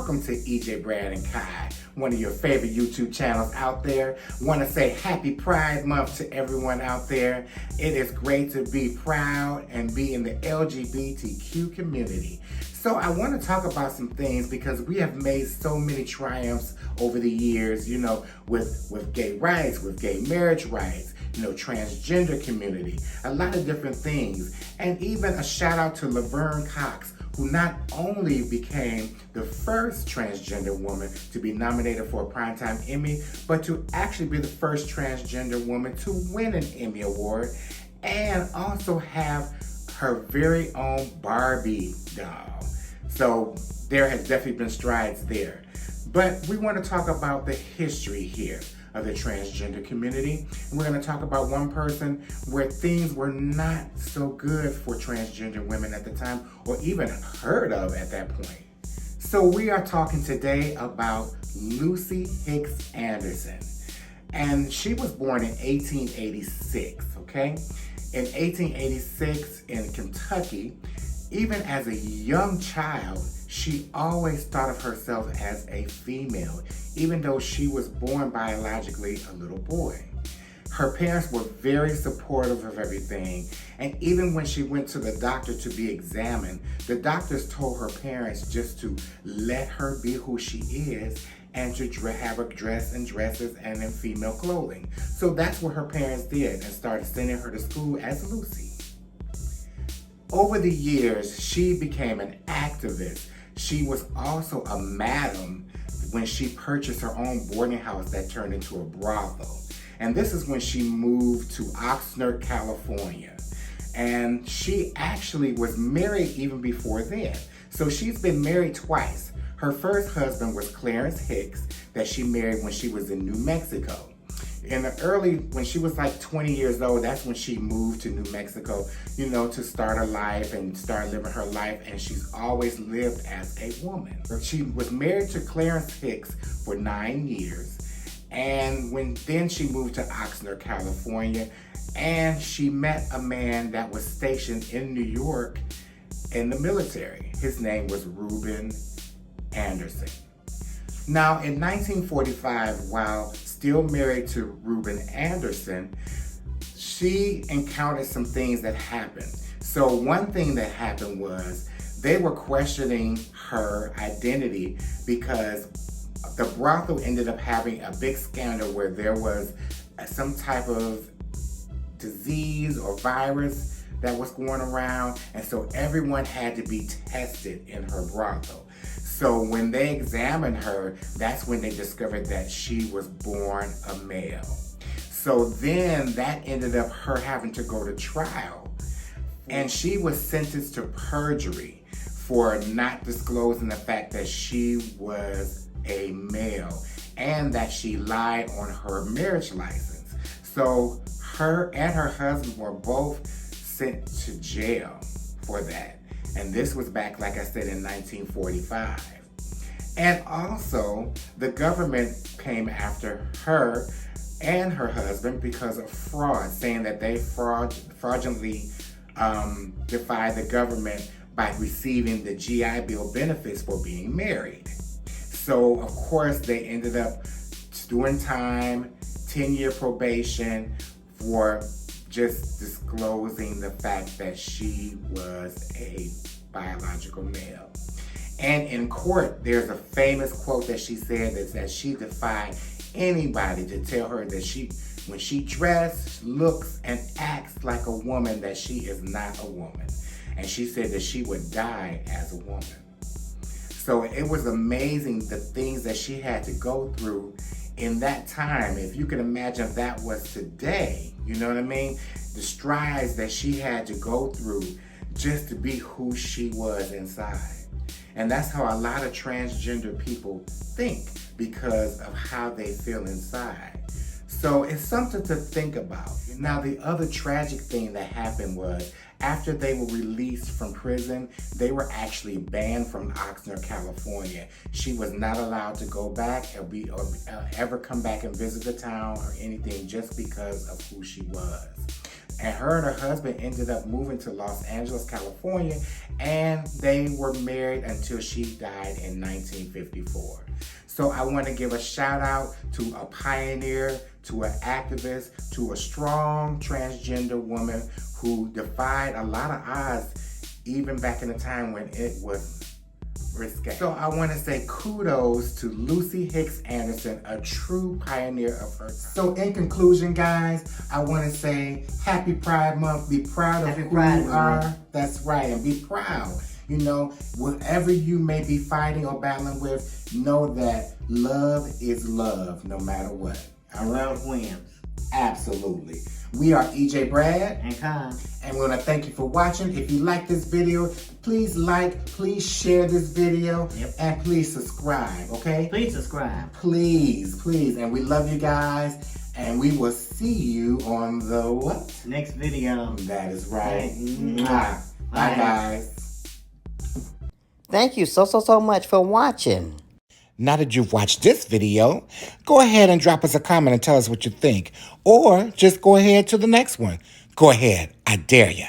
welcome to EJ Brad and Kai, one of your favorite YouTube channels out there. Want to say happy Pride Month to everyone out there. It is great to be proud and be in the LGBTQ community. So I want to talk about some things because we have made so many triumphs over the years, you know, with gay rights, with gay marriage rights, you know, transgender community, a lot of different things. And even a shout out to Laverne Cox, who not only became the first transgender woman to be nominated for a Primetime Emmy, but to actually be the first transgender woman to win an Emmy Award and also have her very own Barbie doll. So there has definitely been strides there. But we want to talk about the history here of the transgender community. And we're going to talk about one person where things were not so good for transgender women at the time, or even heard of at that point. So we are talking today about Lucy Hicks Anderson. And she was born in 1886, okay? In 1886 in Kentucky. Even as a young child, she always thought of herself as a female, even though she was born biologically a little boy. Her parents were very supportive of everything, and even when she went to the doctor to be examined, the doctors told her parents just to let her be who she is and to have her dress in dresses and in female clothing. So that's what her parents did and started sending her to school as Lucy. Over the years, she became an activist. She was also a madam when she purchased her own boarding house that turned into a brothel. And this is when she moved to Oxnard, California. And she actually was married even before then. So she's been married twice. Her first husband was Clarence Hicks, that she married when she was in New Mexico. When she was like 20 years old, that's when she moved to New Mexico, you know, to start her life and start living her life. And she's always lived as a woman. She was married to Clarence Hicks for 9 years. And then she moved to Oxnard, California, and she met a man that was stationed in New York in the military. His name was Reuben Anderson. Now, in 1945, while still married to Reuben Anderson, she encountered some things that happened. So one thing that happened was they were questioning her identity because the brothel ended up having a big scandal where there was some type of disease or virus that was going around, and so everyone had to be tested in her brothel. So when they examined her, that's when they discovered that she was born a male. So then that ended up her having to go to trial. And she was sentenced to perjury for not disclosing the fact that she was a male and that she lied on her marriage license. So her and her husband were both sent to jail for that. And this was back, like I said, in 1945. And also, the government came after her and her husband because of fraud, saying that they fraudulently defied the government by receiving the GI Bill benefits for being married. So, of course, they ended up doing time, 10-year probation for just disclosing the fact that she was a biological male. And in court, there's a famous quote that she said that she defied anybody to tell her that when she dresses, looks, and acts like a woman, that she is not a woman. And she said that she would die as a woman. So it was amazing the things that she had to go through in that time. If you can imagine if that was today, you know what I mean? The strides that she had to go through just to be who she was inside. And that's how a lot of transgender people think because of how they feel inside. So it's something to think about. Now, the other tragic thing that happened was after they were released from prison, they were actually banned from Oxnard, California. She was not allowed to go back or ever come back and visit the town or anything just because of who she was. And her and her husband ended up moving to Los Angeles, California, and they were married until she died in 1954. So I want to give a shout out to a pioneer, to an activist, to a strong transgender woman who defied a lot of odds even back in the time when it was risque. So I want to say kudos to Lucy Hicks Anderson, a true pioneer of her. So in conclusion, guys, I want to say Happy Pride Month. Be proud of who you are. That's right, and be proud. You know, whatever you may be fighting or battling with, know that love is love no matter what. Love wins. Absolutely. We are EJ Brad and Con. And we want to thank you for watching. If you like this video, please like, please share this video, and please subscribe, okay? Please subscribe. Please, please. And we love you guys. And we will see you on the what? Next video. That is right. Bye, guys. Thank you so much for watching. Now that you've watched this video, go ahead and drop us a comment and tell us what you think. Or just go ahead to the next one. Go ahead. I dare ya.